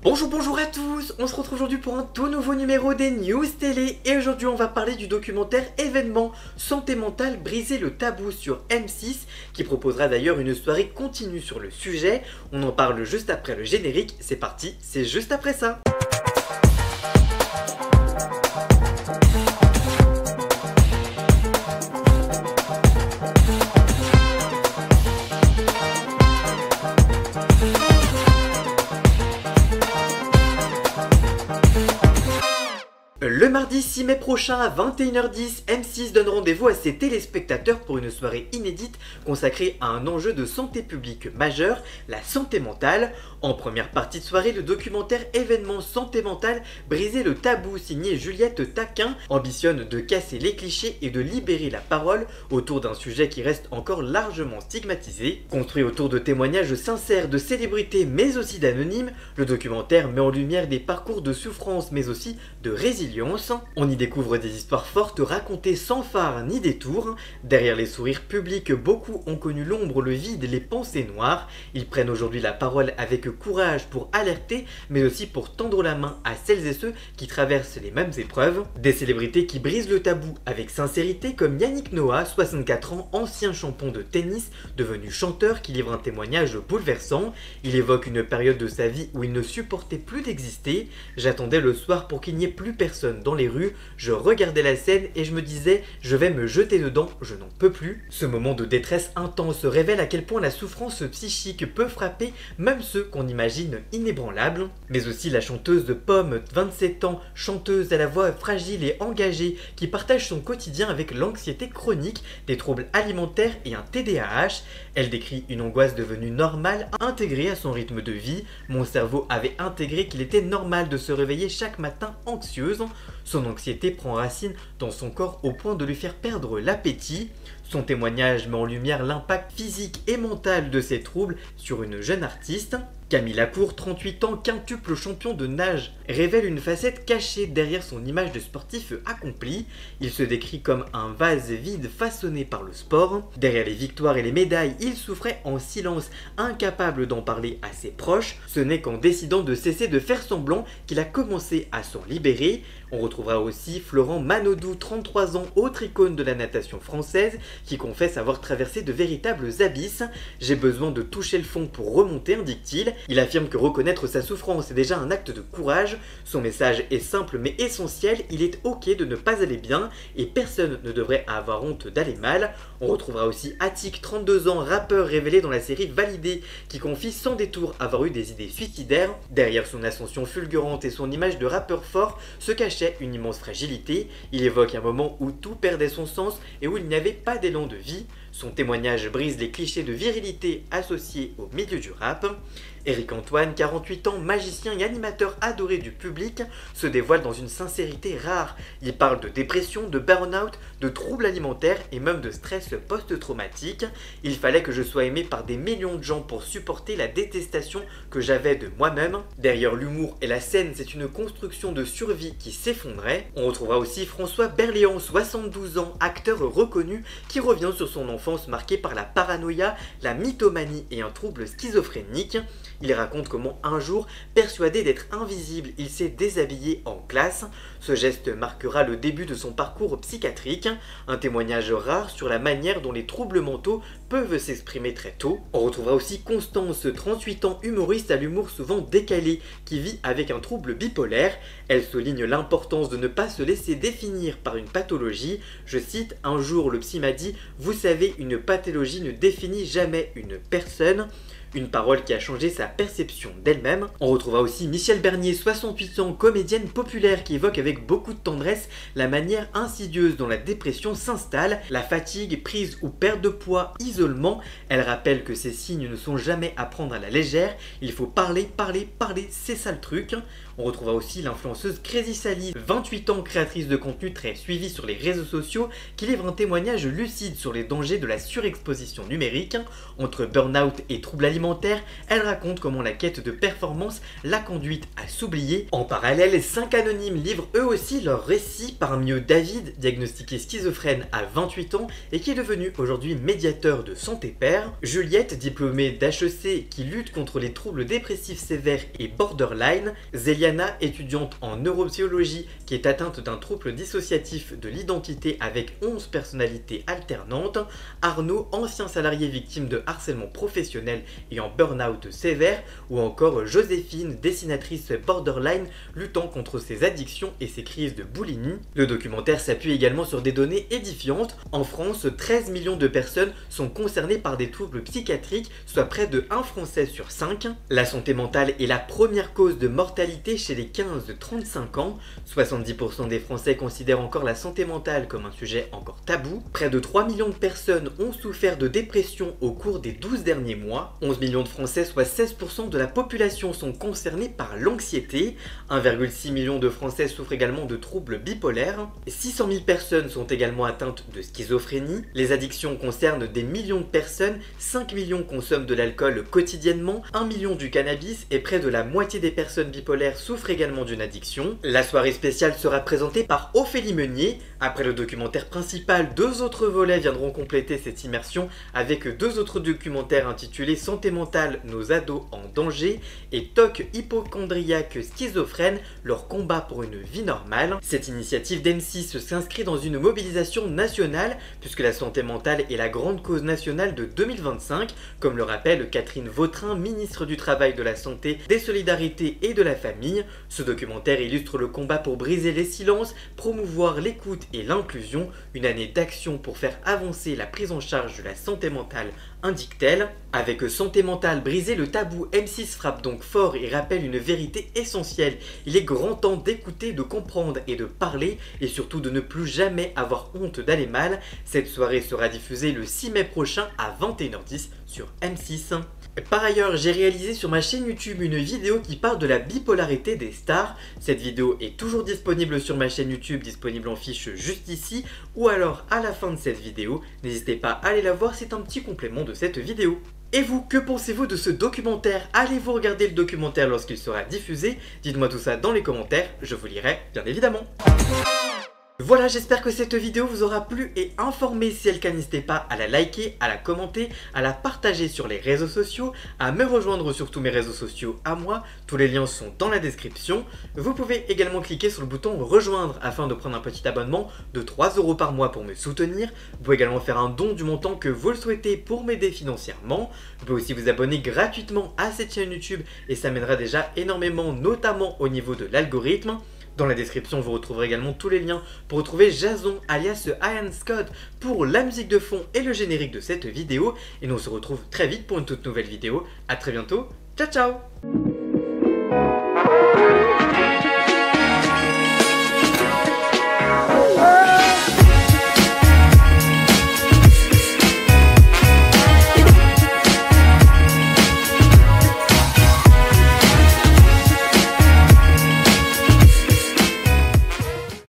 Bonjour à tous, on se retrouve aujourd'hui pour un tout nouveau numéro des News Télé et aujourd'hui on va parler du documentaire événement Santé mentale, briser le tabou sur M6 qui proposera d'ailleurs une soirée continue sur le sujet. On en parle juste après le générique, c'est parti, c'est juste après ça. Le mardi 6 mai prochain à 21h10, M6 donne rendez-vous à ses téléspectateurs pour une soirée inédite consacrée à un enjeu de santé publique majeur, la santé mentale. En première partie de soirée, le documentaire événement Santé mentale, briser le tabou signé Juliette Taquin ambitionne de casser les clichés et de libérer la parole autour d'un sujet qui reste encore largement stigmatisé. Construit autour de témoignages sincères de célébrités mais aussi d'anonymes, le documentaire met en lumière des parcours de souffrance mais aussi de résilience. On y découvre des histoires fortes racontées sans phare ni détour. Derrière les sourires publics, beaucoup ont connu l'ombre, le vide, les pensées noires. Ils prennent aujourd'hui la parole avec courage pour alerter, mais aussi pour tendre la main à celles et ceux qui traversent les mêmes épreuves. Des célébrités qui brisent le tabou avec sincérité, comme Yannick Noah, 64 ans, ancien champion de tennis, devenu chanteur, qui livre un témoignage bouleversant. Il évoque une période de sa vie où il ne supportait plus d'exister. J'attendais le soir pour qu'il n'y ait plus personne dans les rues, je regardais la scène et je me disais je vais me jeter dedans, je n'en peux plus. Ce moment de détresse intense révèle à quel point la souffrance psychique peut frapper même ceux qu'on imagine inébranlables. Mais aussi la chanteuse de Pomme, 27 ans, chanteuse à la voix fragile et engagée, qui partage son quotidien avec l'anxiété chronique, des troubles alimentaires et un TDAH. Elle décrit une angoisse devenue normale, intégrée à son rythme de vie. Mon cerveau avait intégré qu'il était normal de se réveiller chaque matin anxieuse. Son anxiété prend racine dans son corps au point de lui faire perdre l'appétit. Son témoignage met en lumière l'impact physique et mental de ces troubles sur une jeune artiste. Camille Lacour, 38 ans, quintuple champion de nage, révèle une facette cachée derrière son image de sportif accompli. Il se décrit comme un vase vide façonné par le sport. Derrière les victoires et les médailles, il souffrait en silence, incapable d'en parler à ses proches. Ce n'est qu'en décidant de cesser de faire semblant qu'il a commencé à s'en libérer. On retrouvera aussi Florent Manodou, 33 ans, autre icône de la natation française, qui confesse avoir traversé de véritables abysses. « J'ai besoin de toucher le fond pour remonter », indique-t-il. Il affirme que reconnaître sa souffrance est déjà un acte de courage. Son message est simple mais essentiel, il est ok de ne pas aller bien et personne ne devrait avoir honte d'aller mal. On retrouvera aussi Attic, 32 ans, rappeur révélé dans la série Validé, qui confie sans détour avoir eu des idées suicidaires. Derrière son ascension fulgurante et son image de rappeur fort se cachait une immense fragilité. Il évoque un moment où tout perdait son sens et où il n'y avait pas d'élan de vie. Son témoignage brise les clichés de virilité associés au milieu du rap. Éric Antoine, 48 ans, magicien et animateur adoré du public, se dévoile dans une sincérité rare. Il parle de dépression, de burn-out, de troubles alimentaires et même de stress post-traumatique. Il fallait que je sois aimé par des millions de gens pour supporter la détestation que j'avais de moi-même. Derrière l'humour et la scène, c'est une construction de survie qui s'effondrait. On retrouvera aussi François Berléand, 72 ans, acteur reconnu, qui revient sur son enfance marquée par la paranoïa, la mythomanie et un trouble schizophrénique. Il raconte comment un jour, persuadé d'être invisible, il s'est déshabillé en classe. Ce geste marquera le début de son parcours psychiatrique, un témoignage rare sur la manière dont les troubles mentaux peuvent s'exprimer très tôt. On retrouvera aussi Constance, 38 ans, humoriste à l'humour souvent décalé, qui vit avec un trouble bipolaire. Elle souligne l'importance de ne pas se laisser définir par une pathologie. Je cite, « Un jour, le psy m'a dit « Vous savez, une pathologie ne définit jamais une personne ». Une parole qui a changé sa perception d'elle-même. On retrouvera aussi Michel Bernier, 68 ans, comédienne populaire qui évoque avec beaucoup de tendresse la manière insidieuse dont la dépression s'installe, la fatigue, prise ou perte de poids, isolement. Elle rappelle que ces signes ne sont jamais à prendre à la légère, il faut parler, c'est ça le truc. On retrouvera aussi l'influenceuse Crazy Sally, 28 ans, créatrice de contenu très suivie sur les réseaux sociaux, qui livre un témoignage lucide sur les dangers de la surexposition numérique. Entre burn-out et troubles alimentaires, documentaire, elle raconte comment la quête de performance l'a conduite à s'oublier. En parallèle, 5 anonymes livrent eux aussi leur récit, parmi eux David, diagnostiqué schizophrène à 28 ans et qui est devenu aujourd'hui médiateur de Santé Père, Juliette, diplômée d'HEC qui lutte contre les troubles dépressifs sévères et borderline, Zéliana, étudiante en neuropsychologie qui est atteinte d'un trouble dissociatif de l'identité avec 11 personnalités alternantes, Arnaud, ancien salarié victime de harcèlement professionnel et en burn-out sévère, ou encore Joséphine, dessinatrice borderline luttant contre ses addictions et ses crises de boulimie. Le documentaire s'appuie également sur des données édifiantes. En France, 13 millions de personnes sont concernées par des troubles psychiatriques, soit près de 1 Français sur 5. La santé mentale est la première cause de mortalité chez les 15-35 ans. 70% des Français considèrent encore la santé mentale comme un sujet encore tabou. Près de 3 millions de personnes ont souffert de dépression au cours des 12 derniers mois. 11 millions de Français, soit 16% de la population, sont concernés par l'anxiété. 1,6 million de Français souffrent également de troubles bipolaires. 600 000 personnes sont également atteintes de schizophrénie. Les addictions concernent des millions de personnes. 5 millions consomment de l'alcool quotidiennement, 1 million du cannabis et près de la moitié des personnes bipolaires souffrent également d'une addiction. La soirée spéciale sera présentée par Ophélie Meunier. Après le documentaire principal, 2 autres volets viendront compléter cette immersion avec 2 autres documentaires intitulés Santé mentale, nos ados en danger et TOC hypochondriaque schizophrène, leur combat pour une vie normale. Cette initiative d'M6 s'inscrit dans une mobilisation nationale puisque la santé mentale est la grande cause nationale de 2025, comme le rappelle Catherine Vautrin, ministre du Travail, de la Santé, des Solidarités et de la Famille. Ce documentaire illustre le combat pour briser les silences, promouvoir l'écoute et l'inclusion, une année d'action pour faire avancer la prise en charge de la santé mentale, indique-t-elle. Avec Santé mentale brisée, le tabou, M6 frappe donc fort et rappelle une vérité essentielle. Il est grand temps d'écouter, de comprendre et de parler, et surtout de ne plus jamais avoir honte d'aller mal. Cette soirée sera diffusée le 6 mai prochain à 21h10 sur M6. Par ailleurs, j'ai réalisé sur ma chaîne YouTube une vidéo qui parle de la bipolarité des stars. Cette vidéo est toujours disponible sur ma chaîne YouTube, disponible en fiche juste ici, ou alors à la fin de cette vidéo. N'hésitez pas à aller la voir, c'est un petit complément de cette vidéo. Et vous, que pensez-vous de ce documentaire? Allez-vous regarder le documentaire lorsqu'il sera diffusé? Dites-moi tout ça dans les commentaires, je vous lirai bien évidemment. Voilà, j'espère que cette vidéo vous aura plu et informé. Si c'est le cas, n'hésitez pas à la liker, à la commenter, à la partager sur les réseaux sociaux, à me rejoindre sur tous mes réseaux sociaux à moi. Tous les liens sont dans la description. Vous pouvez également cliquer sur le bouton rejoindre afin de prendre un petit abonnement de 3 € par mois pour me soutenir. Vous pouvez également faire un don du montant que vous le souhaitez pour m'aider financièrement. Vous pouvez aussi vous abonner gratuitement à cette chaîne YouTube et ça m'aidera déjà énormément, notamment au niveau de l'algorithme. Dans la description, vous retrouverez également tous les liens pour retrouver Jason alias Ian Scott pour la musique de fond et le générique de cette vidéo. Et nous on se retrouve très vite pour une toute nouvelle vidéo. A très bientôt, ciao ciao!